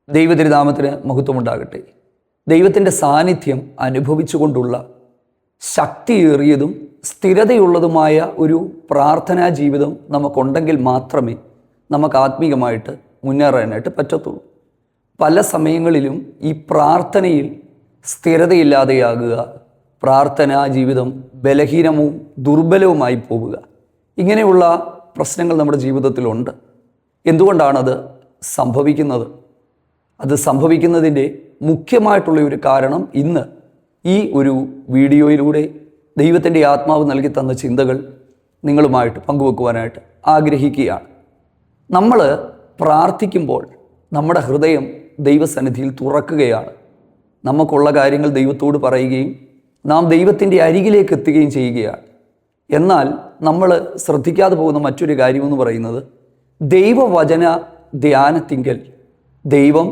ദൈവതിരുനാമത്തിന് മഹത്വമുണ്ടാകട്ടെ. ദൈവത്തിൻ്റെ സാന്നിധ്യം അനുഭവിച്ചുകൊണ്ടുള്ള ശക്തിയേറിയതും സ്ഥിരതയുള്ളതുമായ ഒരു പ്രാർത്ഥനാ ജീവിതം നമുക്കുണ്ടെങ്കിൽ മാത്രമേ നമുക്ക് ആത്മീകമായിട്ട് മുന്നേറാനായിട്ട് പറ്റത്തുള്ളൂ. പല സമയങ്ങളിലും ഈ പ്രാർത്ഥനയിൽ സ്ഥിരതയില്ലാതെയാകുക, പ്രാർത്ഥനാ ജീവിതം ബലഹീനവും ദുർബലവുമായി പോവുക, ഇങ്ങനെയുള്ള പ്രശ്നങ്ങൾ നമ്മുടെ ജീവിതത്തിലുണ്ട്. എന്തുകൊണ്ടാണത് സംഭവിക്കുന്നത്? അത് സംഭവിക്കുന്നതിൻ്റെ മുഖ്യമായിട്ടുള്ള ഒരു കാരണം ഇന്ന് ഈ ഒരു വീഡിയോയിലൂടെ ദൈവത്തിൻ്റെ ആത്മാവ് നൽകി തന്ന ചിന്തകൾ നിങ്ങളുമായിട്ട് പങ്കുവെക്കുവാനായിട്ട് ആഗ്രഹിക്കുകയാണ്. നമ്മൾ പ്രാർത്ഥിക്കുമ്പോൾ നമ്മുടെ ഹൃദയം ദൈവസന്നിധിയിൽ തുറക്കുകയാണ്. നമുക്കുള്ള കാര്യങ്ങൾ ദൈവത്തോട് പറയുകയും നാം ദൈവത്തിൻ്റെ അരികിലേക്ക് എത്തുകയും ചെയ്യുകയാണ്. എന്നാൽ നമ്മൾ ശ്രദ്ധിക്കാതെ പോകുന്ന മറ്റൊരു കാര്യമെന്ന് പറയുന്നത്, ദൈവവചന ധ്യാനത്തിങ്കൽ ദൈവം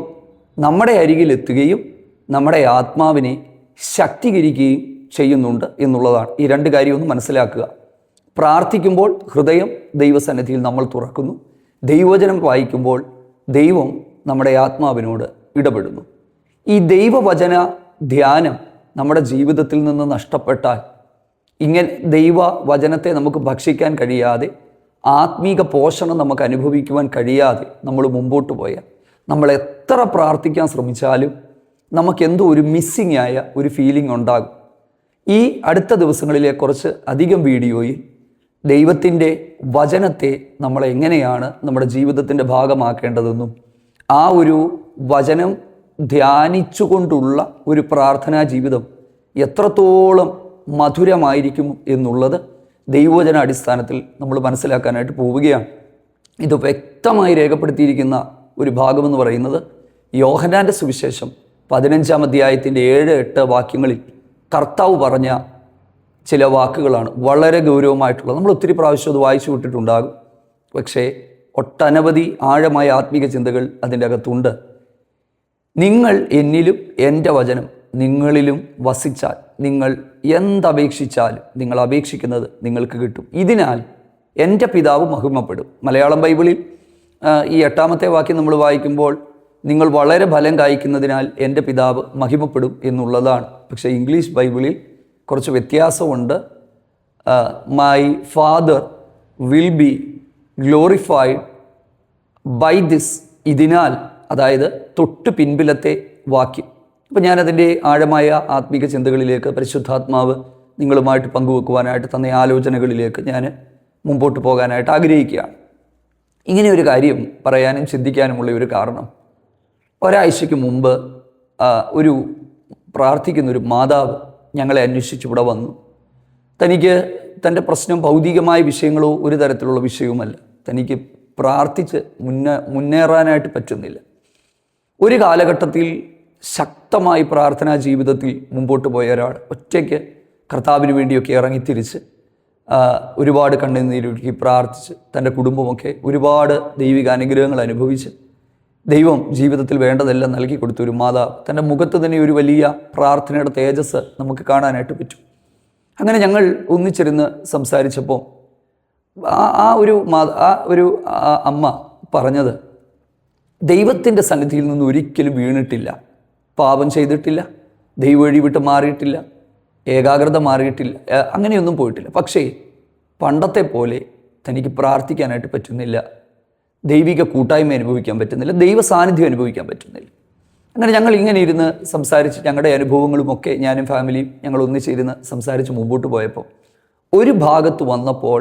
നമ്മുടെ അരികിലെത്തുകയും നമ്മുടെ ആത്മാവിനെ ശക്തീകരിക്കുകയും ചെയ്യുന്നുണ്ട് എന്നുള്ളതാണ്. ഈ രണ്ട് കാര്യമൊന്നും മനസ്സിലാക്കുക. പ്രാർത്ഥിക്കുമ്പോൾ ഹൃദയം ദൈവസന്നിധിയിൽ നമ്മൾ തുറക്കുന്നു. ദൈവവചനം വായിക്കുമ്പോൾ ദൈവം നമ്മുടെ ആത്മാവിനോട് ഇടപെടുന്നു. ഈ ദൈവവചന ധ്യാനം നമ്മുടെ ജീവിതത്തിൽ നിന്ന് നഷ്ടപ്പെട്ടാൽ, ഇങ്ങനെ ദൈവവചനത്തെ നമുക്ക് ഭക്ഷിക്കാൻ കഴിയാതെ, ആത്മീക പോഷണം നമുക്ക് അനുഭവിക്കുവാൻ കഴിയാതെ നമ്മൾ മുമ്പോട്ട് പോയാൽ, നമ്മൾ എത്ര പ്രാർത്ഥിക്കാൻ ശ്രമിച്ചാലും നമുക്കെന്തോ ഒരു മിസ്സിങ് ആയ ഒരു ഫീലിംഗ് ഉണ്ടാകും. ഈ അടുത്ത ദിവസങ്ങളിലെ കുറച്ച് അധികം വീഡിയോയിൽ ദൈവത്തിൻ്റെ വചനത്തെ നമ്മൾ എങ്ങനെയാണ് നമ്മുടെ ജീവിതത്തിൻ്റെ ഭാഗമാക്കേണ്ടതെന്നും ആ ഒരു വചനം ധ്യാനിച്ചുകൊണ്ടുള്ള ഒരു പ്രാർത്ഥനാ ജീവിതം എത്രത്തോളം മധുരമായിരിക്കും എന്നുള്ളത് ദൈവവചന അടിസ്ഥാനത്തിൽ നമ്മൾ മനസ്സിലാക്കാനായിട്ട് പോവുകയാണ്. ഇത് വ്യക്തമായി രേഖപ്പെടുത്തിയിരിക്കുന്ന ഒരു ഭാഗമെന്ന് പറയുന്നത് യോഹന്നാൻ്റെ സുവിശേഷം 15-ാം അധ്യായത്തിൻ്റെ 7-8 വാക്യങ്ങളിൽ കർത്താവ് പറഞ്ഞ ചില വാക്കുകളാണ്. വളരെ ഗൗരവമായിട്ടുള്ളത്. നമ്മൾ ഒത്തിരി പ്രാവശ്യം അത് വായിച്ചു വിട്ടിട്ടുണ്ടാകും. പക്ഷേ ഒട്ടനവധി ആഴമായ ആത്മീക ചിന്തകൾ അതിൻ്റെ അകത്തുണ്ട്. നിങ്ങൾ എന്നിലും എൻ്റെ വചനം നിങ്ങളിലും വസിച്ചാൽ നിങ്ങൾ എന്തപേക്ഷിച്ചാലും നിങ്ങൾ അപേക്ഷിക്കുന്നത് നിങ്ങൾക്ക് കിട്ടും. ഇതിനാൽ എൻ്റെ പിതാവ് മഹിമപ്പെടും. മലയാളം ബൈബിളിൽ ഈ 8-ാമത്തെ വാക്യം നമ്മൾ വായിക്കുമ്പോൾ നിങ്ങൾ വളരെ ഫലം കായ്ക്കുന്നതിനാൽ എൻ്റെ പിതാവ് മഹിമപ്പെടും എന്നുള്ളതാണ്. പക്ഷേ ഇംഗ്ലീഷ് ബൈബിളിൽ കുറച്ച് വ്യത്യാസമുണ്ട്. My father will be glorified by this. ഇതിനാൽ, അതായത് തൊട്ട് പിൻപിലത്തെ വാക്യം. അപ്പോൾ ഞാനതിൻ്റെ ആഴമായ ആത്മീക ചിന്തകളിലേക്ക് പരിശുദ്ധാത്മാവ് നിങ്ങളുമായിട്ട് പങ്കുവെക്കുവാനായിട്ട് തന്ന ആലോചനകളിലേക്ക് ഞാൻ മുമ്പോട്ട് പോകാനായിട്ട് ആഗ്രഹിക്കുകയാണ്. ഇങ്ങനെ ഒരു കാര്യം പറയാനും ചിന്തിക്കാനുമുള്ള ഒരു കാരണം, ഒരാഴ്ചയ്ക്ക് മുമ്പ് ഒരു പ്രാർത്ഥിക്കുന്നൊരു മാതാവ് ഞങ്ങളെ അന്വേഷിച്ച് ഇവിടെ വന്നു. തനിക്ക് തൻ്റെ പ്രശ്നം ഭൗതികമായ വിഷയങ്ങളോ ഒരു തരത്തിലുള്ള വിഷയവുമല്ല. തനിക്ക് പ്രാർത്ഥിച്ച് മുന്നേറാനായിട്ട് പറ്റുന്നില്ല. ഒരു കാലഘട്ടത്തിൽ ശക്തമായി പ്രാർത്ഥനാ ജീവിതത്തിൽ മുമ്പോട്ട് പോയ ഒരാൾ ഒറ്റയ്ക്ക് കർത്താവിന് വേണ്ടിയൊക്കെ ഇറങ്ങിത്തിരിച്ച് ഒരുപാട് കണ്ണുനീരൊഴുക്കി പ്രാർത്ഥിച്ച് തൻ്റെ കുടുംബമൊക്കെ ഒരുപാട് ദൈവിക അനുഗ്രഹങ്ങൾ അനുഭവിച്ച് ദൈവം ജീവിതത്തിൽ വേണ്ടതെല്ലാം നൽകി കൊടുത്ത ഒരു മാതാവ്. തൻ്റെ മുഖത്ത് തന്നെ ഒരു വലിയ പ്രാർത്ഥനയുടെ തേജസ് നമുക്ക് കാണാനായിട്ട് പറ്റും. അങ്ങനെ ഞങ്ങൾ ഒന്നിച്ചിരുന്ന് സംസാരിച്ചപ്പോൾ ആ ഒരു അമ്മ പറഞ്ഞത്, ദൈവത്തിൻ്റെ സന്നിധിയിൽ നിന്ന് ഒരിക്കലും വീണിട്ടില്ല, പാപം ചെയ്തിട്ടില്ല, ദൈവ വഴി വിട്ട് മാറിയിട്ടില്ല, ഏകാഗ്രത മാറിയിട്ടില്ല, അങ്ങനെയൊന്നും പോയിട്ടില്ല. പക്ഷേ പണ്ടത്തെ പോലെ തനിക്ക് പ്രാർത്ഥിക്കാനായിട്ട് പറ്റുന്നില്ല, ദൈവിക കൂട്ടായ്മ അനുഭവിക്കാൻ പറ്റുന്നില്ല, ദൈവ സാന്നിധ്യം അനുഭവിക്കാൻ പറ്റുന്നില്ല. അങ്ങനെ ഞങ്ങൾ ഇങ്ങനെ ഇരുന്ന് സംസാരിച്ച് ഞങ്ങളുടെ അനുഭവങ്ങളുമൊക്കെ ഞാനും ഫാമിലിയും ഞങ്ങൾ ഒന്നിച്ചിരുന്ന് സംസാരിച്ച് മുമ്പോട്ട് പോയപ്പോൾ ഒരു ഭാഗത്ത് വന്നപ്പോൾ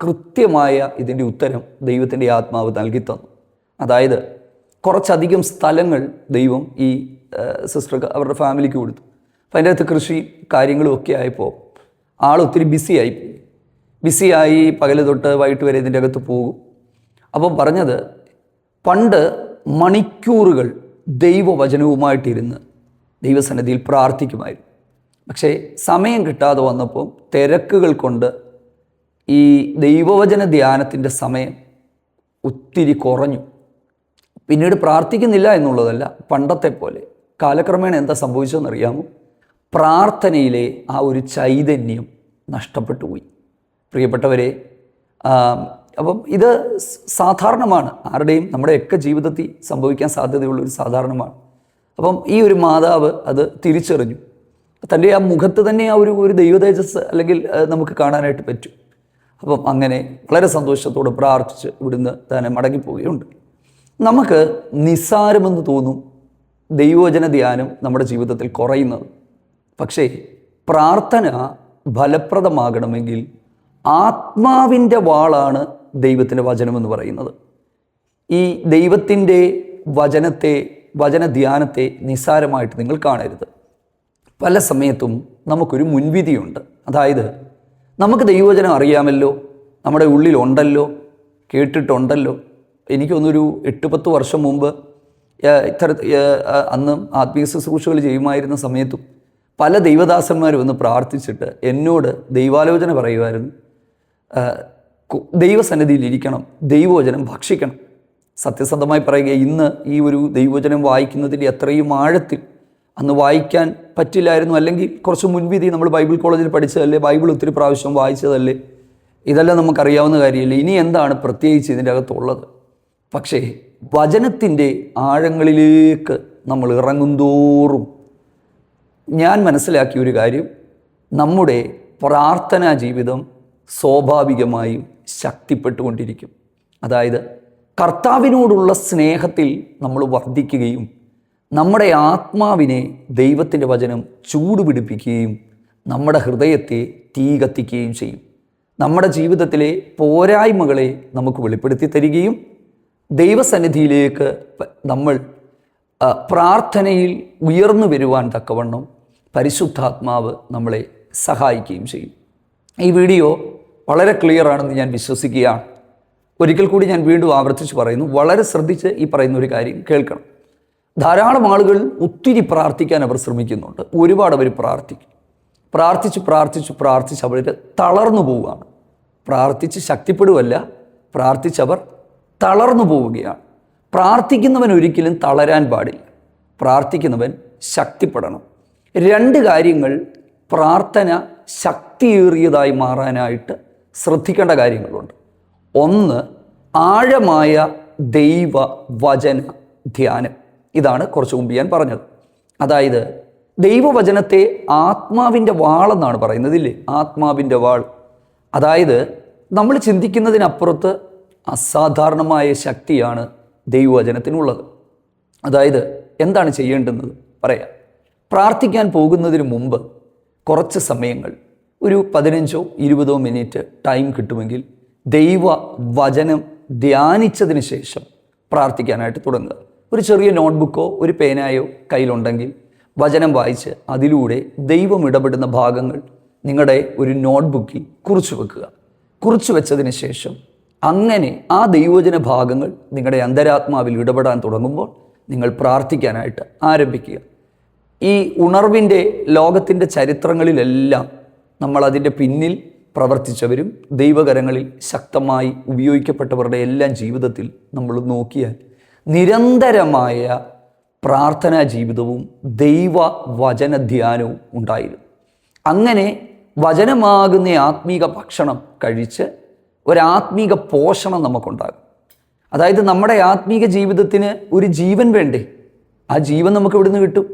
കൃത്യമായ ഇതിൻ്റെ ഉത്തരം ദൈവത്തിൻ്റെ ആത്മാവ് നൽകി തന്നു. അതായത് കുറച്ചധികം സ്ഥലങ്ങൾ ദൈവം ഈ സിസ്റ്റർക്ക് അവരുടെ ഫാമിലിക്ക് കൊടുത്തു. അപ്പം അതിൻ്റെ അകത്ത് കൃഷി കാര്യങ്ങളും ഒക്കെ ആയപ്പോൾ ആളൊത്തിരി ബിസിയായി പകൽ തൊട്ട് വൈകിട്ട് വരെ ഇതിൻ്റെ അകത്ത് പോകും. അപ്പം പറഞ്ഞത്, പണ്ട് മണിക്കൂറുകൾ ദൈവവചനവുമായിട്ടിരുന്ന് ദൈവസന്നിധിയിൽ പ്രാർത്ഥിക്കുമായിരുന്നു. പക്ഷേ സമയം കിട്ടാതെ വന്നപ്പോൾ തിരക്കുകൾ കൊണ്ട് ഈ ദൈവവചന ധ്യാനത്തിൻ്റെ സമയം ഒത്തിരി കുറഞ്ഞു. പിന്നീട് പ്രാർത്ഥിക്കുന്നില്ല എന്നുള്ളതല്ല, പണ്ടത്തെ പോലെ കാലക്രമേണ എന്താ സംഭവിച്ചതെന്നറിയാമോ? പ്രാർത്ഥനയിലെ ആ ഒരു ചൈതന്യം നഷ്ടപ്പെട്ടു പോയി. പ്രിയപ്പെട്ടവരെ, അപ്പം ഇത് സാധാരണമാണ്, ആരുടെയും നമ്മുടെയൊക്കെ ജീവിതത്തിൽ സംഭവിക്കാൻ സാധ്യതയുള്ളൊരു സാധാരണമാണ്. അപ്പം ഈ ഒരു മാതാവ് അത് തിരിച്ചറിഞ്ഞു. തൻ്റെ ആ മുഖത്ത് തന്നെ ആ ഒരു ദൈവതേജസ് അല്ലെങ്കിൽ നമുക്ക് കാണാനായിട്ട് പറ്റും. അപ്പം അങ്ങനെ വളരെ സന്തോഷത്തോടെ പ്രാർത്ഥിച്ച് ഇവിടുന്ന് തന്നെ മടങ്ങിപ്പോവുകയുണ്ട്. നമുക്ക് നിസ്സാരമെന്ന് തോന്നും ദൈവവചന ധ്യാനം നമ്മുടെ ജീവിതത്തിൽ കുറയുന്നത്. പക്ഷേ പ്രാർത്ഥന ഫലപ്രദമാകണമെങ്കിൽ ആത്മാവിൻ്റെ വാളാണ് ദൈവത്തിൻ്റെ വചനമെന്ന് പറയുന്നത്. ഈ ദൈവത്തിൻ്റെ വചനധ്യാനത്തെ നിസ്സാരമായിട്ട് നിങ്ങൾ കാണരുത്. പല സമയത്തും നമുക്കൊരു മുൻവിധിയുണ്ട്. അതായത് നമുക്ക് ദൈവവചനം അറിയാമല്ലോ, നമ്മുടെ ഉള്ളിലുണ്ടല്ലോ, കേട്ടിട്ടുണ്ടല്ലോ. എനിക്കൊന്നൊരു 8-10 വർഷം മുമ്പ് അന്ന് ആത്മീയ ശുശ്രൂഷകൾ ചെയ്യുമായിരുന്ന സമയത്തും പല ദൈവദാസന്മാരും ഒന്ന് പ്രാർത്ഥിച്ചിട്ട് എന്നോട് ദൈവാലോചന പറയുമായിരുന്നു, ദൈവസന്നിധിയിൽ ഇരിക്കണം, ദൈവവചനം ഭക്ഷിക്കണം. സത്യസന്ധമായി പറയുക, ഇന്ന് ഈ ഒരു ദൈവവചനം വായിക്കുന്നതിൻ്റെ അത്രയും ആഴത്തിൽ അന്ന് വായിക്കാൻ പറ്റില്ലായിരുന്നു. അല്ലെങ്കിൽ കുറച്ച് മുൻവിധി, നമ്മൾ ബൈബിൾ കോളേജിൽ പഠിച്ചതല്ലേ, ബൈബിൾ ഒത്തിരി പ്രാവശ്യം വായിച്ചതല്ലേ, ഇതെല്ലാം നമുക്കറിയാവുന്ന കാര്യമല്ലേ, ഇനി എന്താണ് പ്രത്യേകിച്ച് ഇതിൻ്റെ അകത്തുള്ളത്? പക്ഷേ വചനത്തിൻ്റെ ആഴങ്ങളിലേക്ക് നമ്മൾ ഇറങ്ങുന്തോറും ഞാൻ മനസ്സിലാക്കിയ ഒരു കാര്യം, നമ്മുടെ പ്രാർത്ഥനാ ജീവിതം സ്വാഭാവികമായും ശക്തിപ്പെട്ടുകൊണ്ടിരിക്കും. അതായത് കർത്താവിനോടുള്ള സ്നേഹത്തിൽ നമ്മൾ വർദ്ധിക്കുകയും നമ്മുടെ ആത്മാവിനെ ദൈവത്തിൻ്റെ വചനം ചൂടുപിടിപ്പിക്കുകയും നമ്മുടെ ഹൃദയത്തെ തീ കത്തിക്കുകയും ചെയ്യും. നമ്മുടെ ജീവിതത്തിലെ പോരായ്മകളെ നമുക്ക് വെളിപ്പെടുത്തി തരികയും ദൈവസന്നിധിയിലേക്ക് നമ്മൾ പ്രാർത്ഥനയിൽ ഉയർന്നു വരുവാൻ തക്കവണ്ണം പരിശുദ്ധാത്മാവ് നമ്മളെ സഹായിക്കുകയും ചെയ്യും. ഈ വീഡിയോ വളരെ ക്ലിയർ ആണെന്ന് ഞാൻ വിശ്വസിക്കുകയാണ്. ഒരിക്കൽ കൂടി ഞാൻ വീണ്ടും ആവർത്തിച്ച് പറയുന്നു, വളരെ ശ്രദ്ധിച്ച് ഈ പറയുന്ന ഒരു കാര്യം കേൾക്കണം. ധാരാളം ആളുകൾ ഒത്തിരി പ്രാർത്ഥിക്കാൻ അവർ ശ്രമിക്കുന്നുണ്ട്. ഒരുപാട് അവർ പ്രാർത്ഥിച്ച് അവർ തളർന്നു പോവുകയാണ്. പ്രാർത്ഥിച്ച് ശക്തിപ്പെടുവല്ല, പ്രാർത്ഥിച്ചവർ തളർന്നു പോവുകയാണ്. പ്രാർത്ഥിക്കുന്നവൻ ഒരിക്കലും തളരാൻ പാടില്ല. പ്രാർത്ഥിക്കുന്നവൻ ശക്തിപ്പെടണം. 2 കാര്യങ്ങൾ പ്രാർത്ഥന ശക്തിയേറിയതായി മാറാനായിട്ട് ശ്രദ്ധിക്കേണ്ട കാര്യങ്ങളുണ്ട്. ഒന്ന്, ആഴമായ ദൈവവചന ധ്യാനം. ഇതാണ് കുറച്ചു മുമ്പ് ഞാൻ പറഞ്ഞത്. അതായത് ദൈവവചനത്തെ ആത്മാവിൻ്റെ വാളെന്നാണ് പറയുന്നത്, ഇല്ലേ? ആത്മാവിൻ്റെ വാൾ. അതായത് നമ്മൾ ചിന്തിക്കുന്നതിനപ്പുറത്ത് അസാധാരണമായ ശക്തിയാണ് ദൈവവചനത്തിനുള്ളത്. അതായത് എന്താണ് ചെയ്യേണ്ടുന്നത് പറയാം. പ്രാർത്ഥിക്കാൻ പോകുന്നതിന് മുമ്പ് കുറച്ച് സമയങ്ങൾ, ഒരു 15-20 മിനിറ്റ് ടൈം കിട്ടുമെങ്കിൽ ദൈവവചനം ധ്യാനിച്ചതിന് ശേഷം പ്രാർത്ഥിക്കാനായിട്ട് തുടങ്ങുക. ഒരു ചെറിയ നോട്ട്ബുക്കോ ഒരു പേനായോ കയ്യിലുണ്ടെങ്കിൽ വചനം വായിച്ച് അതിലൂടെ ദൈവം ഇടപെടുന്ന ഭാഗങ്ങൾ നിങ്ങളുടെ ഒരു നോട്ട്ബുക്കിൽ കുറിച്ചു വെക്കുക. കുറിച്ചു വെച്ചതിന് ശേഷം അങ്ങനെ ആ ദൈവവചന ഭാഗങ്ങൾ നിങ്ങളുടെ അന്തരാത്മാവിൽ ഇടപെടാൻ തുടങ്ങുമ്പോൾ നിങ്ങൾ പ്രാർത്ഥിക്കാനായിട്ട് ആരംഭിക്കുക. ഈ ഉണർവിൻ്റെ ലോകത്തിൻ്റെ ചരിത്രങ്ങളിലെല്ലാം നമ്മൾ അതിൻ്റെ പിന്നിൽ പ്രവർത്തിച്ചവരും ദൈവകരങ്ങളിൽ ശക്തമായി ഉപയോഗിക്കപ്പെട്ടവരുടെ എല്ലാം ജീവിതത്തിൽ നമ്മൾ നോക്കിയാൽ നിരന്തരമായ പ്രാർത്ഥനാ ജീവിതവും ദൈവവചന ധ്യാനവും ഉണ്ടായിരുന്നു. അങ്ങനെ വചനമാകുന്ന ആത്മീക ഭക്ഷണം കഴിച്ച് ഒരാത്മീക പോഷണം നമുക്കുണ്ടാകും. അതായത് നമ്മുടെ ആത്മീക ജീവിതത്തിന് ഒരു ജീവൻ വേണ്ടേ? ആ ജീവൻ നമുക്ക് ഇവിടുന്ന് കിട്ടും.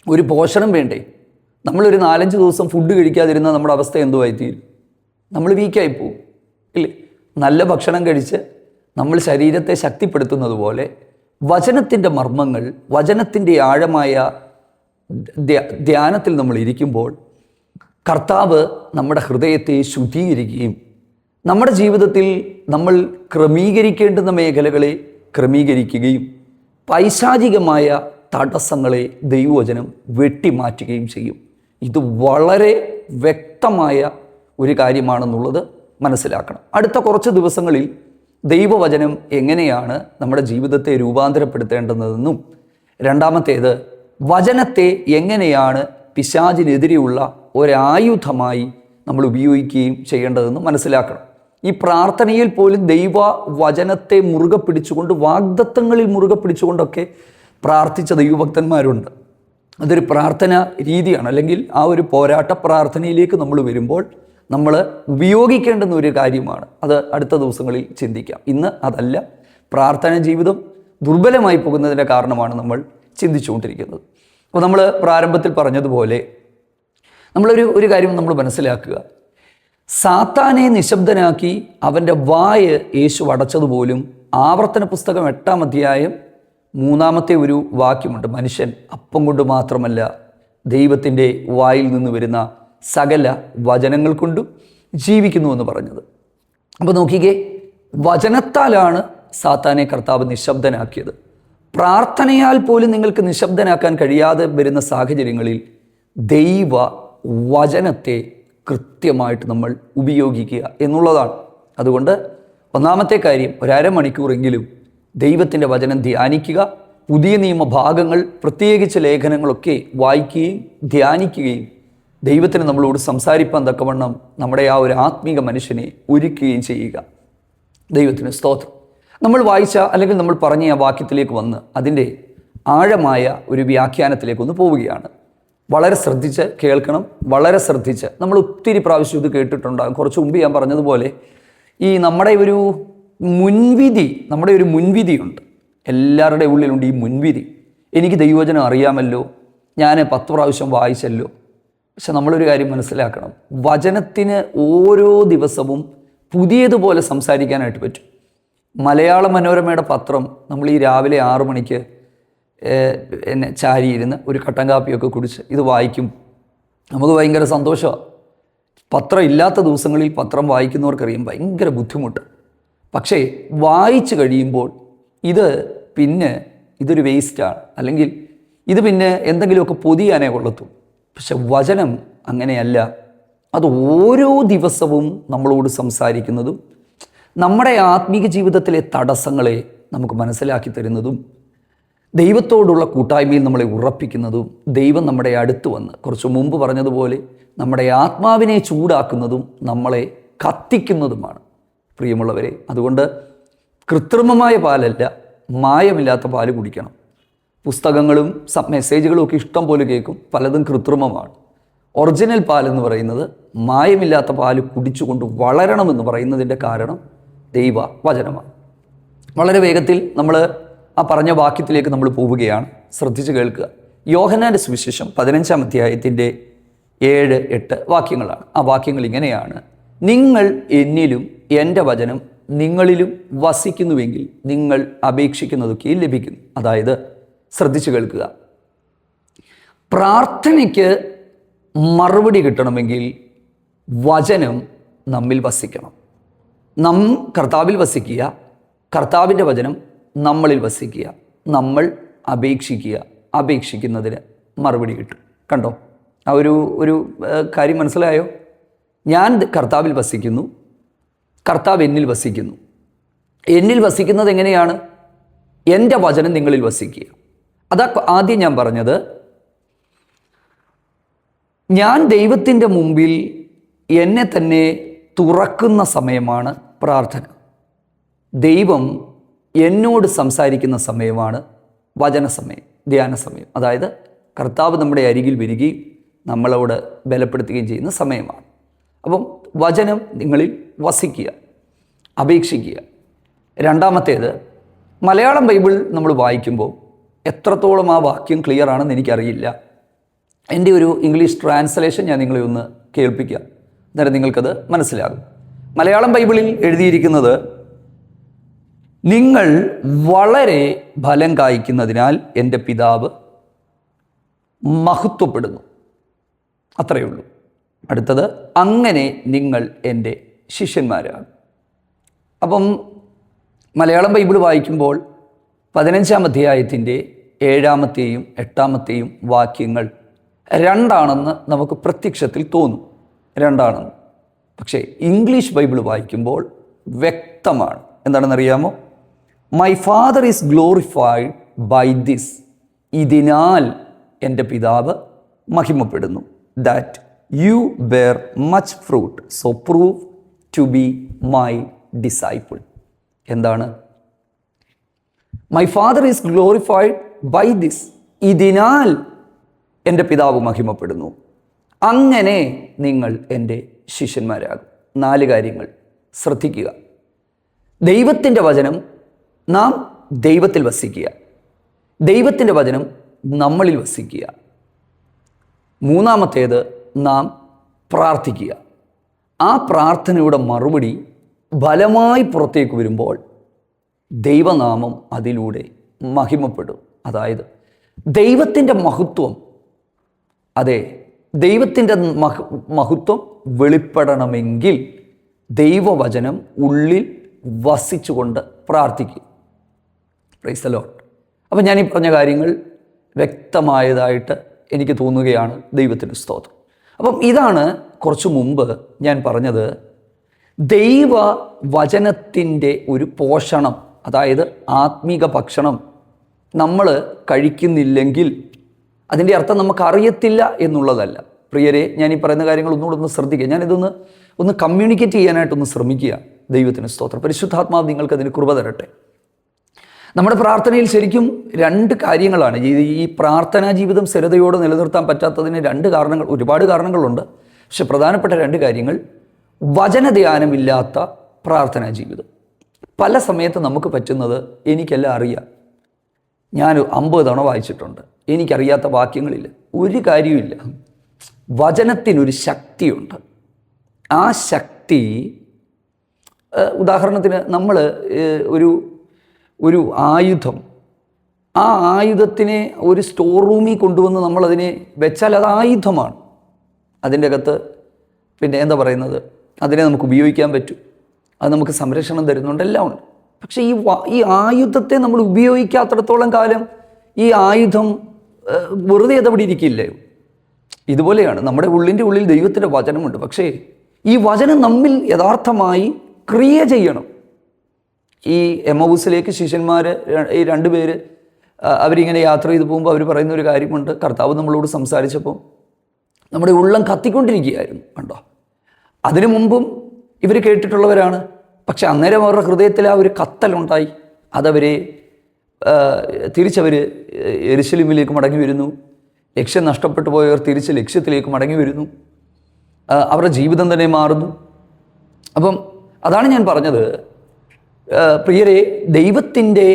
ഒരു പോഷണം വേണ്ടേ? നമ്മളൊരു 4-5 ദിവസം ഫുഡ് കഴിക്കാതിരുന്നാൽ നമ്മുടെ അവസ്ഥ എന്തുവായി തീരും? നമ്മൾ വീക്കായി പോകും, ഇല്ലേ? നല്ല ഭക്ഷണം കഴിച്ച് നമ്മൾ ശരീരത്തെ ശക്തിപ്പെടുത്തുന്നത് പോലെ വചനത്തിൻ്റെ മർമ്മങ്ങൾ, വചനത്തിൻ്റെ ആഴമായ ധ്യാനത്തിൽ നമ്മൾ ഇരിക്കുമ്പോൾ കർത്താവ് നമ്മുടെ ഹൃദയത്തെ ശുദ്ധീകരിക്കുകയും നമ്മുടെ ജീവിതത്തിൽ നമ്മൾ ക്രമീകരിക്കേണ്ടുന്ന മേഖലകളെ ക്രമീകരിക്കുകയും പൈശാചികമായ തടസ്സങ്ങളെ ദൈവവചനം വെട്ടിമാറ്റുകയും ചെയ്യും. ഇത് വളരെ വ്യക്തമായ ഒരു കാര്യമാണെന്നുള്ളത് മനസ്സിലാക്കണം. അടുത്ത കുറച്ച് ദിവസങ്ങളിൽ ദൈവവചനം എങ്ങനെയാണ് നമ്മുടെ ജീവിതത്തെ രൂപാന്തരപ്പെടുത്തേണ്ടതെന്നും, രണ്ടാമത്തേത് വചനത്തെ എങ്ങനെയാണ് പിശാചിനെതിരെയുള്ള ഒരായുധമായി നമ്മൾ ഉപയോഗിക്കുകയും ചെയ്യേണ്ടതെന്നും മനസ്സിലാക്കണം. ഈ പ്രാർത്ഥനയിൽ പോലും ദൈവവചനത്തെ മുറുകെ പിടിച്ചുകൊണ്ട്, വാഗ്ദത്തങ്ങളിൽ മുറുകെ പിടിച്ചുകൊണ്ടൊക്കെ പ്രാർത്ഥിച്ച ദൈവഭക്തന്മാരുണ്ട്. അതൊരു പ്രാർത്ഥന രീതിയാണ്. അല്ലെങ്കിൽ ആ ഒരു പോരാട്ട പ്രാർത്ഥനയിലേക്ക് നമ്മൾ വരുമ്പോൾ നമ്മൾ ഉപയോഗിക്കേണ്ടുന്ന ഒരു കാര്യമാണ്. അത് അടുത്ത ദിവസങ്ങളിൽ ചിന്തിക്കാം. ഇന്ന് അതല്ല. പ്രാർത്ഥന ജീവിതം ദുർബലമായി പോകുന്നതിൻ്റെ കാരണമാണ് നമ്മൾ ചിന്തിച്ചുകൊണ്ടിരിക്കുന്നത്. അപ്പോൾ നമ്മൾ പ്രാരംഭത്തിൽ പറഞ്ഞതുപോലെ ഒരു കാര്യം നമ്മൾ മനസ്സിലാക്കുക. സാത്താനെ നിശബ്ദനാക്കി അവൻ്റെ വായ യേശു അടച്ചതുപോലും ആവർത്തന പുസ്തകം 8-ാം അധ്യായം 3-ാമത്തെ ഒരു വാക്യമുണ്ട്. മനുഷ്യൻ അപ്പം കൊണ്ട് മാത്രമല്ല ദൈവത്തിൻ്റെ വായിൽ നിന്ന് വരുന്ന സകല വചനങ്ങൾ കൊണ്ടും ജീവിക്കുന്നു എന്ന് പറഞ്ഞത്. അപ്പോൾ നോക്കിക്കേ, വചനത്താലാണ് സാത്താനെ കർത്താവ് നിശബ്ദനാക്കിയത്. പ്രാർത്ഥനയാൽ പോലും നിങ്ങൾക്ക് നിശബ്ദനാക്കാൻ കഴിയാതെ വരുന്ന സാഹചര്യങ്ങളിൽ ദൈവ വചനത്തെ കൃത്യമായിട്ട് നമ്മൾ ഉപയോഗിക്കുക എന്നുള്ളതാണ്. അതുകൊണ്ട് ഒന്നാമത്തെ കാര്യം, 1/2 മണിക്കൂറെങ്കിലും ദൈവത്തിൻ്റെ വചനം ധ്യാനിക്കുക. പുതിയ നിയമ ഭാഗങ്ങൾ, പ്രത്യേകിച്ച് ലേഖനങ്ങളൊക്കെ വായിക്കുകയും ധ്യാനിക്കുകയും ദൈവത്തിന് നമ്മളോട് സംസാരിപ്പാൻ തക്കവണ്ണം നമ്മുടെ ആ ഒരു ആത്മീക മനുഷ്യനെ ഒരുക്കുകയും ചെയ്യുക. ദൈവത്തിന് സ്തോത്രം. നമ്മൾ വായിച്ച അല്ലെങ്കിൽ നമ്മൾ പറഞ്ഞ ആ വാക്യത്തിലേക്ക് വന്ന് അതിൻ്റെ ആഴമായ ഒരു വ്യാഖ്യാനത്തിലേക്കൊന്ന് പോവുകയാണ്. വളരെ ശ്രദ്ധിച്ച് കേൾക്കണം, വളരെ ശ്രദ്ധിച്ച്. നമ്മൾ ഒത്തിരി പ്രാവശ്യം ഇത് കേട്ടിട്ടുണ്ടാകും. കുറച്ച് മുമ്പ് ഞാൻ പറഞ്ഞതുപോലെ ഈ നമ്മുടെ ഒരു മുൻവിധിയുണ്ട്. എല്ലാവരുടെ ഉള്ളിലുണ്ട് ഈ മുൻവിധി. എനിക്ക് ദൈവവചനം അറിയാമല്ലോ, ഞാൻ 10 പ്രാവശ്യം വായിച്ചല്ലോ. പക്ഷെ നമ്മളൊരു കാര്യം മനസ്സിലാക്കണം, വചനത്തിന് ഓരോ ദിവസവും പുതിയതുപോലെ സംസാരിക്കാനായിട്ട് പറ്റും. മലയാള മനോരമയുടെ പത്രം നമ്മൾ ഈ രാവിലെ 6 മണിക്ക് ചാരിയിരുന്ന് ഒരു കട്ടൻ കാപ്പിയൊക്കെ കുടിച്ച് ഇത് വായിക്കും. നമുക്ക് ഭയങ്കര സന്തോഷമാണ്. പത്രം ഇല്ലാത്ത ദിവസങ്ങളിൽ പത്രം വായിക്കുന്നവർക്കറിയാം ഭയങ്കര ബുദ്ധിമുട്ട്. പക്ഷേ വായിച്ചു കഴിയുമ്പോൾ ഇതൊരു വേസ്റ്റാണ്, അല്ലെങ്കിൽ ഇത് പിന്നെ എന്തെങ്കിലുമൊക്കെ പൊതിയാനേ കൊള്ളത്തു. പക്ഷെ വചനം അങ്ങനെയല്ല. അത് ഓരോ ദിവസവും നമ്മളോട് സംസാരിക്കുന്നതും നമ്മുടെ ആത്മീക ജീവിതത്തിലെ തടസ്സങ്ങളെ നമുക്ക് മനസ്സിലാക്കി തരുന്നതും ദൈവത്തോടുള്ള കൂട്ടായ്മയിൽ നമ്മളെ ഉറപ്പിക്കുന്നതും ദൈവം നമ്മുടെ അടുത്ത് വന്ന് കുറച്ച് മുമ്പ് പറഞ്ഞതുപോലെ നമ്മുടെ ആത്മാവിനെ ചൂടാക്കുന്നതും നമ്മളെ കത്തിക്കുന്നതുമാണ് പ്രിയമുള്ളവരെ. അതുകൊണ്ട് കൃത്രിമമായ പാലല്ല, മായമില്ലാത്ത പാല് കുടിക്കണം. പുസ്തകങ്ങളും മെസ്സേജുകളും ഒക്കെ ഇഷ്ടം പോലെ കേൾക്കും, പലതും കൃത്രിമമാണ്. ഒറിജിനൽ പാലെന്ന് പറയുന്നത് മായമില്ലാത്ത പാല് കുടിച്ചുകൊണ്ട് വളരണമെന്ന് പറയുന്നതിൻ്റെ കാരണം ദൈവ വചനമാണ്. വളരെ വേഗത്തിൽ നമ്മൾ ആ പറഞ്ഞ വാക്യത്തിലേക്ക് നമ്മൾ പോവുകയാണ്. ശ്രദ്ധിച്ച് കേൾക്കുക. യോഹന്നാൻ്റെ സുവിശേഷം 15-ാം അധ്യായത്തിൻ്റെ 7-8 വാക്യങ്ങളാണ്. ആ വാക്യങ്ങൾ ഇങ്ങനെയാണ്: നിങ്ങൾ എന്നിലും എൻ്റെ വചനം നിങ്ങളിലും വസിക്കുന്നുവെങ്കിൽ നിങ്ങൾ അപേക്ഷിക്കുന്നതൊക്കെ ലഭിക്കുന്നു. അതായത് ശ്രദ്ധിച്ച് കേൾക്കുക, പ്രാർത്ഥനയ്ക്ക് മറുപടി കിട്ടണമെങ്കിൽ വചനം നമ്മിൽ വസിക്കണം. കർത്താവിൽ വസിക്കുക, കർത്താവിൻ്റെ വചനം നമ്മളിൽ വസിക്കുക, നമ്മൾ അപേക്ഷിക്കുക, അപേക്ഷിക്കുന്നതിന് മറുപടി കിട്ടും. കണ്ടോ ആ ഒരു കാര്യം മനസ്സിലായോ? ഞാൻ കർത്താവിൽ വസിക്കുന്നു, കർത്താവ് എന്നിൽ വസിക്കുന്നു. എന്നിൽ വസിക്കുന്നത് എങ്ങനെയാണ്? എൻ്റെ വചനം നിങ്ങളിൽ വസിക്കുക. അതാ ആദ്യം ഞാൻ പറഞ്ഞത്. ഞാൻ ദൈവത്തിൻ്റെ മുമ്പിൽ എന്നെ തന്നെ തുറക്കുന്ന സമയമാണ് പ്രാർത്ഥന. ദൈവം എന്നോട് സംസാരിക്കുന്ന സമയമാണ് വചനസമയം, ധ്യാന സമയം. അതായത് കർത്താവ് നമ്മുടെ അരികിൽ വരികയും നമ്മളോട് ബലപ്പെടുത്തുകയും ചെയ്യുന്ന സമയമാണ്. അപ്പം വചനം നിങ്ങളിൽ വസിക്കുക, അപേക്ഷിക്കുക. രണ്ടാമത്തേത്, മലയാളം ബൈബിൾ നമ്മൾ വായിക്കുമ്പോൾ എത്രത്തോളം ആ വാക്യം ക്ലിയർ ആണെന്ന് എനിക്കറിയില്ല. എൻ്റെ ഒരു ഇംഗ്ലീഷ് ട്രാൻസ്ലേഷൻ ഞാൻ നിങ്ങളെ ഒന്ന് കേൾപ്പിക്കാം, അന്നേരം നിങ്ങൾക്കത് മനസ്സിലാകും. മലയാളം ബൈബിളിൽ എഴുതിയിരിക്കുന്നത്, നിങ്ങൾ വളരെ ഫലം കായ്ക്കുന്നതിനാൽ എൻ്റെ പിതാവ് മഹത്വപ്പെടുന്നു. അത്രയേ ഉള്ളൂ. അടുത്തത്, അങ്ങനെ നിങ്ങൾ എൻ്റെ ശിഷ്യന്മാരാണ്. അപ്പം മലയാളം ബൈബിൾ വായിക്കുമ്പോൾ 15-ാം അധ്യായത്തിൻ്റെ 7-ാമത്തെയും 8-ാമത്തെയും വാക്യങ്ങൾ രണ്ടാണെന്ന് നമുക്ക് പ്രത്യക്ഷത്തിൽ തോന്നും, രണ്ടാണെന്ന്. പക്ഷേ ഇംഗ്ലീഷ് ബൈബിൾ വായിക്കുമ്പോൾ വ്യക്തമാണ്. എന്താണെന്നറിയാമോ? My father is glorified by this, ഇതിനാൽ എൻ്റെ പിതാവ് മഹിമപ്പെടുന്നു. That you bear much fruit, so prove to be my disciple. എന്താണ്? My father is glorified by this, ഇതിനാൽ എൻ്റെ പിതാവ് മഹിമപ്പെടുന്നു. അങ്ങനെ നിങ്ങൾ എൻ്റെ ശിഷ്യന്മാരാകും. 4 കാര്യങ്ങൾ ശ്രദ്ധിക്കുക. ദൈവത്തിൻ്റെ വചനം, നാം ദൈവത്തിൽ വസിക്കുക. ദൈവത്തിൻ്റെ വചനം നമ്മളിൽ വസിക്കുക. 3-ാമത്തേത്, നാം പ്രാർത്ഥിക്കുക. ആ പ്രാർത്ഥനയുടെ മറുപടി ഫലമായി പുറത്തേക്ക് വരുമ്പോൾ ദൈവനാമം അതിലൂടെ മഹിമപ്പെടും. അതായത് ദൈവത്തിൻ്റെ മഹത്വം, അതെ, ദൈവത്തിൻ്റെ മഹത്വം വെളിപ്പെടണമെങ്കിൽ ദൈവവചനം ഉള്ളിൽ വസിച്ചുകൊണ്ട് പ്രാർത്ഥിക്കുക. Praise the Lord. അപ്പം ഞാൻ ഈ പറഞ്ഞ കാര്യങ്ങൾ വ്യക്തമായതായിട്ട് എനിക്ക് തോന്നുകയാണ്. ദൈവത്തിന് സ്തോത്രം. അപ്പം ഇതാണ് കുറച്ചു മുമ്പ് ഞാൻ പറഞ്ഞത്, ദൈവവചനത്തിൻ്റെ ഒരു പോഷണം, അതായത് ആത്മീക ഭക്ഷണം നമ്മൾ കഴിക്കുന്നില്ലെങ്കിൽ അതിൻ്റെ അർത്ഥം നമുക്കറിയത്തില്ല എന്നുള്ളതല്ല. പ്രിയരെ, ഞാൻ ഈ പറയുന്ന കാര്യങ്ങൾ ഒന്നുകൂടെ ശ്രദ്ധിക്കുക. ഞാനിതൊന്ന് കമ്മ്യൂണിക്കേറ്റ് ചെയ്യാനായിട്ടൊന്ന് ശ്രമിക്കുക. ദൈവത്തിന് സ്തോത്രം. പരിശുദ്ധാത്മാവ് നിങ്ങൾക്ക് അതിന് കൃപ തരട്ടെ. നമ്മുടെ പ്രാർത്ഥനയിൽ ശരിക്കും 2 കാര്യങ്ങളാണ്. ഈ പ്രാർത്ഥനാ ജീവിതം സ്ഥിരതയോടെ നിലനിർത്താൻ പറ്റാത്തതിന് 2 കാരണങ്ങൾ, ഒരുപാട് കാരണങ്ങളുണ്ട്. പക്ഷെ പ്രധാനപ്പെട്ട 2 കാര്യങ്ങൾ, വചനധ്യാനമില്ലാത്ത പ്രാർത്ഥനാ ജീവിതം. പല സമയത്ത് നമുക്ക് പറ്റുന്നത്, എനിക്കെല്ലാം അറിയാം, ഞാൻ 50 തവണ വായിച്ചിട്ടുണ്ട്, എനിക്കറിയാത്ത വാക്യങ്ങളില്ല. ഒരു കാര്യമില്ല. വചനത്തിനൊരു ശക്തിയുണ്ട്. ആ ശക്തി, ഉദാഹരണത്തിന് നമ്മൾ ഒരു ആയുധം, ആ ആയുധത്തിനെ ഒരു സ്റ്റോർ റൂമിൽ കൊണ്ടുവന്ന് നമ്മളതിനെ വെച്ചാൽ അത് ആയുധമാണ്. അതിൻ്റെ അകത്ത് പിന്നെ എന്താ പറയുന്നത്, അതിനെ നമുക്ക് ഉപയോഗിക്കാൻ പറ്റും, അത് നമുക്ക് സംരക്ഷണം തരുന്നുണ്ട്, എല്ലാം ഉണ്ട്. പക്ഷേ ഈ ആയുധത്തെ നമ്മൾ ഉപയോഗിക്കാത്തിടത്തോളം കാലം ഈ ആയുധം വെറുതെ അതവിടെ ഇരിക്കില്ലേ. ഇതുപോലെയാണ് നമ്മുടെ ഉള്ളിൻ്റെ ഉള്ളിൽ ദൈവത്തിൻ്റെ വചനമുണ്ട്. പക്ഷേ ഈ വചനം നമ്മിൽ യഥാർത്ഥമായി ക്രിയ ചെയ്യണം. ഈ എമ്മൗസിലേക്ക് ശിഷ്യന്മാർ, ഈ 2 പേര്, അവരിങ്ങനെ യാത്ര ചെയ്ത് പോകുമ്പോൾ അവർ പറയുന്ന ഒരു കാര്യമുണ്ട്. കർത്താവ് നമ്മളോട് സംസാരിച്ചപ്പോൾ നമ്മുടെ ഉള്ളം കത്തിക്കൊണ്ടിരിക്കുകയായിരുന്നു. കണ്ടോ, അതിനു മുമ്പും ഇവർ കേട്ടിട്ടുള്ളവരാണ്. പക്ഷെ അന്നേരം അവരുടെ ഹൃദയത്തിൽ ആ ഒരു കത്തലുണ്ടായി. അതവരെ തിരിച്ചവർ യെരുശലേമിലേക്ക് മടങ്ങി വരുന്നു. ലക്ഷ്യം നഷ്ടപ്പെട്ടു പോയവർ തിരിച്ച് ലക്ഷ്യത്തിലേക്ക് മടങ്ങി വരുന്നു. അവരുടെ ജീവിതം തന്നെ മാറുന്നു. അപ്പം അതാണ് ഞാൻ പറഞ്ഞത്, പ്രിയരെ, ദൈവത്തിൻ്റെ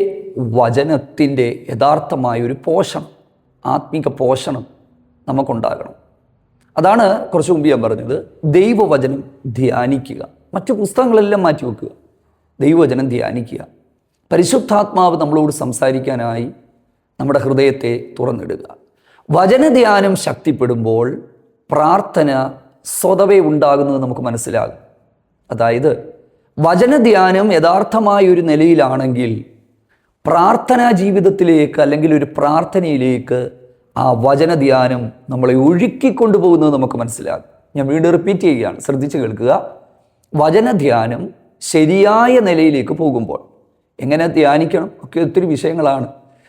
വചനത്തിൻ്റെ യഥാർത്ഥമായ ഒരു പോഷണം, ആത്മീക പോഷണം നമുക്കുണ്ടാകണം. അതാണ് കുറച്ച് മുമ്പ് ഞാൻ പറഞ്ഞത്, ദൈവവചനം ധ്യാനിക്കുക. മറ്റു പുസ്തകങ്ങളെല്ലാം മാറ്റിവെക്കുക, ദൈവവചനം ധ്യാനിക്കുക. പരിശുദ്ധാത്മാവ് നമ്മളോട് സംസാരിക്കാനായി നമ്മുടെ ഹൃദയത്തെ തുറന്നിടുക. വചനധ്യാനം ശക്തിപ്പെടുമ്പോൾ പ്രാർത്ഥന സ്വതവേ ഉണ്ടാകുന്നത് നമുക്ക് മനസ്സിലാകും. അതായത് വചനധ്യാനം യഥാർത്ഥമായൊരു നിലയിലാണെങ്കിൽ പ്രാർത്ഥനാ ജീവിതത്തിലേക്ക്, അല്ലെങ്കിൽ ഒരു പ്രാർത്ഥനയിലേക്ക് ആ വചനധ്യാനം നമ്മളെ ഒഴുക്കിക്കൊണ്ടുപോകുന്നത് നമുക്ക് മനസ്സിലാകും. ഞാൻ വീണ്ടും റിപ്പീറ്റ് ചെയ്യുകയാണ്, ശ്രദ്ധിച്ച് കേൾക്കുക. വചനധ്യാനം ശരിയായ നിലയിലേക്ക് പോകുമ്പോൾ എങ്ങനെ ധ്യാനിക്കണം ഒക്കെ ഒത്തിരി വിഷയങ്ങളാണ്.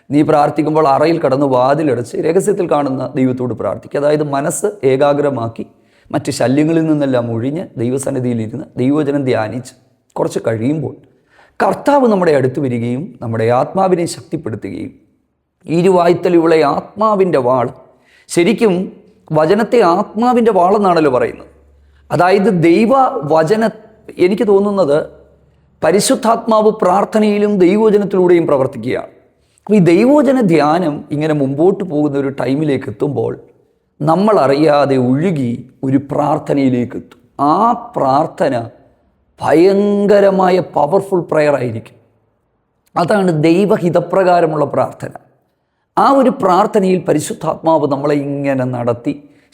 നീ പ്രാർത്ഥിക്കുമ്പോൾ അറയിൽ കടന്ന് വാതിലടച്ച് രഹസ്യത്തിൽ കാണുന്ന ദൈവത്തോട് പ്രാർത്ഥിക്കുക. അതായത് മനസ്സ് ഏകാഗ്രമാക്കി മറ്റ് ശല്യങ്ങളിൽ നിന്നെല്ലാം ഒഴിഞ്ഞ് ദൈവസന്നിധിയിലിരുന്ന് ദൈവവചനം ധ്യാനിച്ച് കുറച്ച് കഴിയുമ്പോൾ കർത്താവ് നമ്മുടെ അടുത്ത് വരികയും നമ്മുടെ ആത്മാവിനെ ശക്തിപ്പെടുത്തുകയും, ഇരുവായ്ത്തലിയുള്ള ആത്മാവിൻ്റെ വാൾ, ശരിക്കും വചനത്തെ ആത്മാവിൻ്റെ വാളെന്നാണല്ലോ പറയുന്നത്. അതായത് ദൈവവചന, എനിക്ക് തോന്നുന്നത് പരിശുദ്ധാത്മാവ് പ്രാർത്ഥനയിലും ദൈവവചനത്തിലൂടെയും പ്രവർത്തിക്കുകയാണ്. അപ്പോൾ ഈ ദൈവവചന ധ്യാനം ഇങ്ങനെ മുമ്പോട്ട് പോകുന്ന ഒരു ടൈമിലേക്ക് എത്തുമ്പോൾ നമ്മൾ അറിയാതെ ഒഴുകി ഒരു പ്രാർത്ഥനയിലേക്ക് എത്തും. ആ പ്രാർത്ഥന ഭയങ്കരമായ പവർഫുൾ പ്രെയർ ആയിരിക്കും. അതാണ് ദൈവഹിതപ്രകാരമുള്ള പ്രാർത്ഥന. ആ ഒരു പ്രാർത്ഥനയിൽ പരിശുദ്ധാത്മാവ് നമ്മളെ ഇങ്ങനെ നടത്തി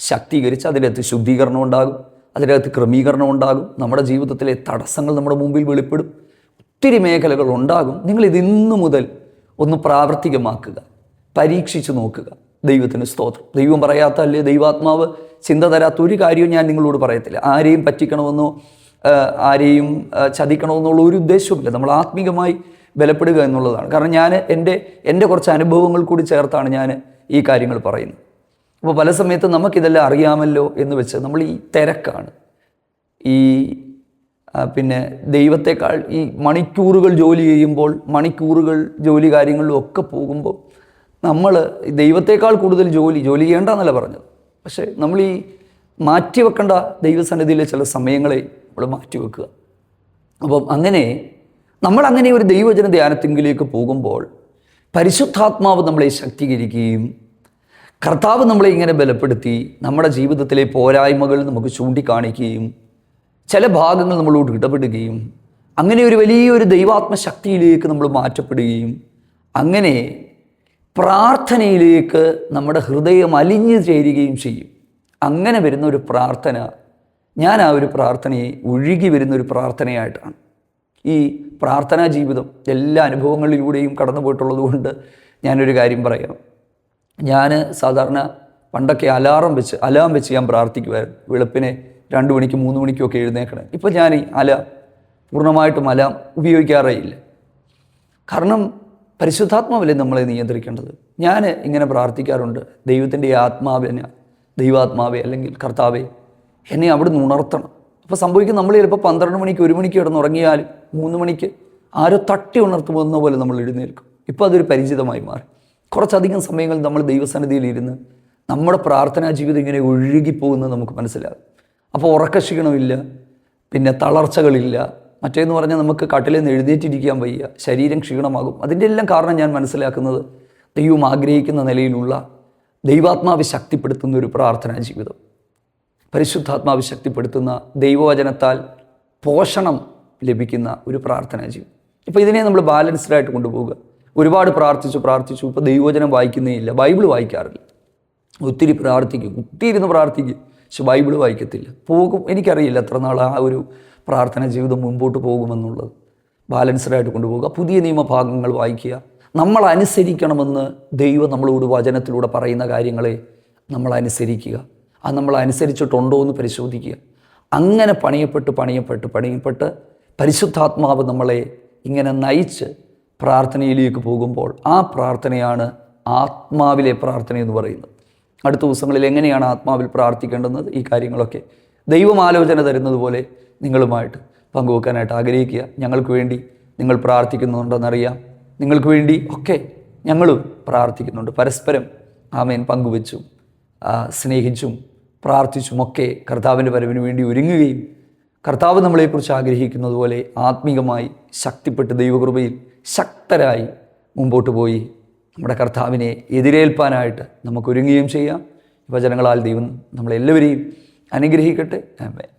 ശക്തീകരിച്ച് അതിനകത്ത് ശുദ്ധീകരണം ഉണ്ടാകും, അതിനകത്ത് ക്രമീകരണം ഉണ്ടാകും. നമ്മുടെ ജീവിതത്തിലെ തടസ്സങ്ങൾ നമ്മുടെ മുമ്പിൽ വെളിപ്പെടും. ഒത്തിരി മേഖലകൾ ഉണ്ടാകും. നിങ്ങളിത് ഇന്നു മുതൽ ഒന്ന് പ്രാവർത്തികമാക്കുക, പരീക്ഷിച്ച് നോക്കുക. ദൈവത്തിന് സ്തോത്രം. ദൈവം പറയാത്തല്ലേ, ദൈവാത്മാവ് ചിന്ത തരാത്ത ഒരു കാര്യവും ഞാൻ നിങ്ങളോട് പറയത്തില്ല. ആരെയും പറ്റിക്കണമെന്നോ ആരെയും ചതിക്കണമെന്നുള്ള ഒരു ഉദ്ദേശവുമില്ല. നമ്മൾ ആത്മീകമായി ബലപ്പെടുക എന്നുള്ളതാണ്. കാരണം ഞാൻ എൻ്റെ കുറച്ച് അനുഭവങ്ങൾ കൂടി ചേർത്താണ് ഞാൻ ഈ കാര്യങ്ങൾ പറയുന്നത്. അപ്പോൾ പല സമയത്തും നമുക്കിതെല്ലാം അറിയാമല്ലോ എന്ന് വെച്ച് നമ്മൾ ഈ തിരക്കാണ്, ഈ പിന്നെ ദൈവത്തെക്കാൾ ഈ മണിക്കൂറുകൾ ജോലി ചെയ്യുമ്പോൾ, മണിക്കൂറുകൾ ജോലി കാര്യങ്ങളിലും ഒക്കെ പോകുമ്പോൾ നമ്മൾ ദൈവത്തെക്കാൾ കൂടുതൽ ജോലി ചെയ്യേണ്ടെന്നല്ല പറഞ്ഞത്. പക്ഷേ നമ്മൾ ഈ മാറ്റിവെക്കേണ്ട ദൈവസന്നിധിയിലെ ചില സമയങ്ങളെ നമ്മൾ മാറ്റിവെക്കുക. അപ്പം അങ്ങനെ നമ്മളങ്ങനെ ഒരു ദൈവവചന ധ്യാനത്തിങ്കിലേക്ക് പോകുമ്പോൾ പരിശുദ്ധാത്മാവ് നമ്മളെ ശക്തീകരിക്കുകയും കർത്താവ് നമ്മളെ ഇങ്ങനെ ബലപ്പെടുത്തി നമ്മുടെ ജീവിതത്തിലെ പോരായ്മകൾ നമുക്ക് ചൂണ്ടിക്കാണിക്കുകയും ചില ഭാഗങ്ങൾ നമ്മളോട് ഇടപെടുകയും അങ്ങനെ ഒരു വലിയൊരു ദൈവാത്മശക്തിയിലേക്ക് നമ്മൾ മാറ്റപ്പെടുകയും അങ്ങനെ പ്രാർത്ഥനയിലേക്ക് നമ്മുടെ ഹൃദയം അലിഞ്ഞു ചേരുകയും ചെയ്യും. അങ്ങനെ വരുന്ന ഒരു പ്രാർത്ഥന, ഞാൻ ആ ഒരു പ്രാർത്ഥനയെ ഒഴുകി വരുന്നൊരു പ്രാർത്ഥനയായിട്ടാണ്. ഈ പ്രാർത്ഥനാ ജീവിതം എല്ലാ അനുഭവങ്ങളിലൂടെയും കടന്നു പോയിട്ടുള്ളത് കൊണ്ട് ഞാനൊരു കാര്യം പറയാം. ഞാൻ സാധാരണ പണ്ടൊക്കെ അലാം വെച്ച് ഞാൻ പ്രാർത്ഥിക്കുമായിരുന്നു. വെളുപ്പിനെ 2 മണിക്ക് 3 മണിക്കൊക്കെ എഴുന്നേക്കണം. ഇപ്പോൾ ഞാൻ ഈ പൂർണ്ണമായിട്ടും അലാം ഉപയോഗിക്കാറേ ഇല്ല. കാരണം പരിശുദ്ധാത്മാവല്ലേ നമ്മളെ നിയന്ത്രിക്കേണ്ടത്. ഞാൻ ഇങ്ങനെ പ്രാർത്ഥിക്കാറുണ്ട്, ദൈവത്തിൻ്റെ ദൈവാത്മാവെ അല്ലെങ്കിൽ കർത്താവെ എന്നെ അവിടുന്ന് ഉണർത്തണം. അപ്പോൾ സംഭവിക്കും, നമ്മൾ ചിലപ്പോൾ 12 മണിക്ക് 1 മണിക്ക് കിടന്നുറങ്ങിയാലും 3 മണിക്ക് ആരോ തട്ടി ഉണർത്തുമെന്ന പോലെ നമ്മൾ എഴുന്നേൽക്കും. ഇപ്പോൾ അതൊരു പരിചിതമായി മാറി. കുറച്ചധികം സമയങ്ങൾ നമ്മൾ ദൈവസന്നിധിയിലിരുന്ന് നമ്മുടെ പ്രാർത്ഥനാ ജീവിതം ഇങ്ങനെ ഒഴുകിപ്പോകുന്നത് നമുക്ക് മനസ്സിലാകും. അപ്പോൾ ഉറക്കക്ഷീണമില്ല, പിന്നെ തളർച്ചകളില്ല. മറ്റേന്ന് പറഞ്ഞാൽ നമുക്ക് കട്ടിലിൽ നിന്ന് എഴുന്നേറ്റിരിക്കാൻ വയ്യ, ശരീരം ക്ഷീണമാകും. അതിൻ്റെ എല്ലാം കാരണം ഞാൻ മനസ്സിലാക്കുന്നത് ദൈവം ആഗ്രഹിക്കുന്ന നിലയിലുള്ള ദൈവാത്മാവ് ശക്തിപ്പെടുത്തുന്ന ഒരു പ്രാർത്ഥനാ ജീവിതം, പരിശുദ്ധാത്മാവ് ശക്തിപ്പെടുത്തുന്ന ദൈവവചനത്താൽ പോഷണം ലഭിക്കുന്ന ഒരു പ്രാർത്ഥനാ ജീവിതം. ഇപ്പോൾ ഇതിനെ നമ്മൾ ബാലൻസ്ഡായിട്ട് കൊണ്ടുപോവുക. ഒരുപാട് പ്രാർത്ഥിച്ചു ഇപ്പോൾ ദൈവവചനം വായിക്കുന്നേ ഇല്ല, ബൈബിൾ വായിക്കാറില്ല. ഒത്തിരി ഇരുന്ന് പ്രാർത്ഥിക്കും, പക്ഷെ ബൈബിൾ വായിക്കത്തില്ല. എനിക്കറിയില്ല എത്ര നാൾ ആ ഒരു പ്രാർത്ഥന ജീവിതം മുൻപോട്ട് പോകുമെന്നുള്ളത്. ബാലൻസ്ഡായിട്ട് കൊണ്ടുപോകുക, പുതിയ നിയമഭാഗങ്ങൾ വായിക്കുക. നമ്മൾ അനുസരിക്കണമെന്ന് ദൈവം നമ്മളോട് വചനത്തിലൂടെ പറയുന്ന കാര്യങ്ങളെ നമ്മൾ അനുസരിക്കുക. അത് നമ്മൾ അനുസരിച്ചിട്ടുണ്ടോ എന്ന് പരിശോധിക്കുക. അങ്ങനെ പണിയപ്പെട്ട് പരിശുദ്ധാത്മാവ് നമ്മളെ ഇങ്ങനെ നയിച്ച് പ്രാർത്ഥനയിലേക്ക് പോകുമ്പോൾ ആ പ്രാർത്ഥനയാണ് ആത്മാവിലെ പ്രാർത്ഥന എന്ന് പറയുന്നത്. അടുത്ത ദിവസങ്ങളിൽ എങ്ങനെയാണ് ആത്മാവിൽ പ്രാർത്ഥിക്കേണ്ടുന്നത്, ഈ കാര്യങ്ങളൊക്കെ ദൈവം ആലോചന തരുന്നത് പോലെ നിങ്ങളുമായിട്ട് പങ്കുവെക്കാനായിട്ട് ആഗ്രഹിക്കുക. ഞങ്ങൾക്ക് വേണ്ടി നിങ്ങൾ പ്രാർത്ഥിക്കുന്നുണ്ടെന്നറിയാം. നിങ്ങൾക്ക് വേണ്ടി ഒക്കെ ഞങ്ങളും പ്രാർത്ഥിക്കുന്നുണ്ട്. പരസ്പരം പങ്കുവെച്ചും സ്നേഹിച്ചും പ്രാർത്ഥിച്ചുമൊക്കെ കർത്താവിൻ്റെ വരവിന് വേണ്ടി ഒരുങ്ങുകയും കർത്താവ് നമ്മളെക്കുറിച്ച് ആഗ്രഹിക്കുന്നത് പോലെ ആത്മീകമായി ശക്തിപ്പെട്ട് ദൈവകൃപയിൽ ശക്തരായി മുമ്പോട്ട് പോയി നമ്മുടെ കർത്താവിനെ എതിരേൽപ്പാനായിട്ട് നമുക്ക് ഒരുങ്ങുകയും ചെയ്യാം. വചനങ്ങളാൽ ദൈവം നമ്മളെല്ലാവരെയും അനുഗ്രഹിക്കട്ടെ. ആമേൻ.